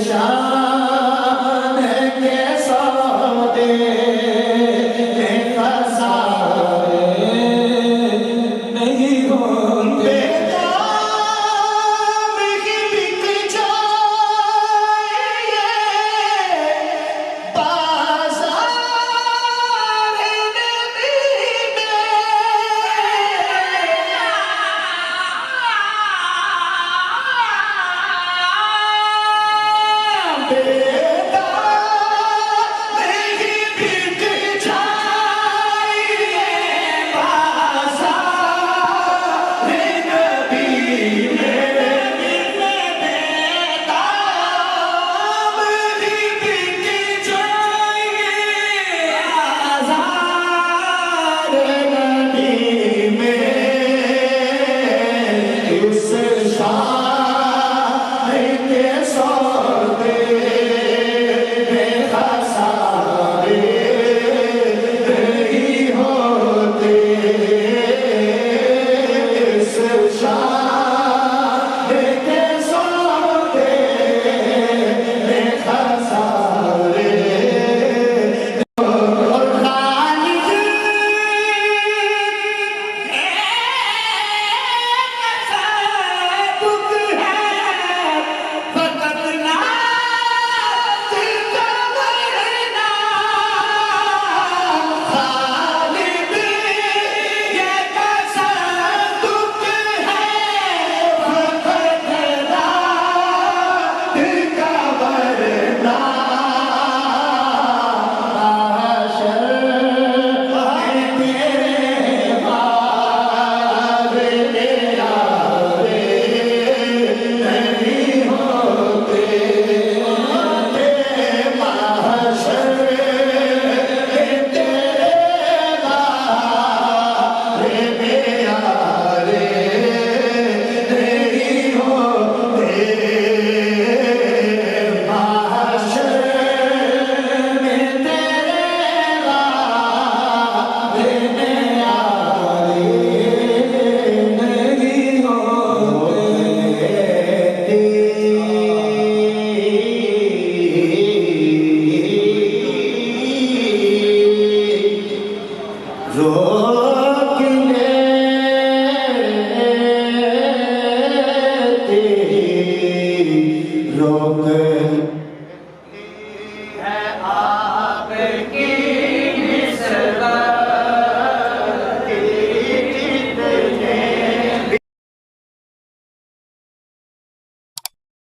शान के सौदे खसारे नहीं होते। दाम ही बिक जाए बाज़ार नबी में। बेदाम ही बिक जाए बाज़ार नबी में। बेदाम ही बिक जाए बाज़ार नबी में। इस शान के सौदे खसारे नहीं होते। इस शान के सौदे खसारे और खालिद रोक लेते रोक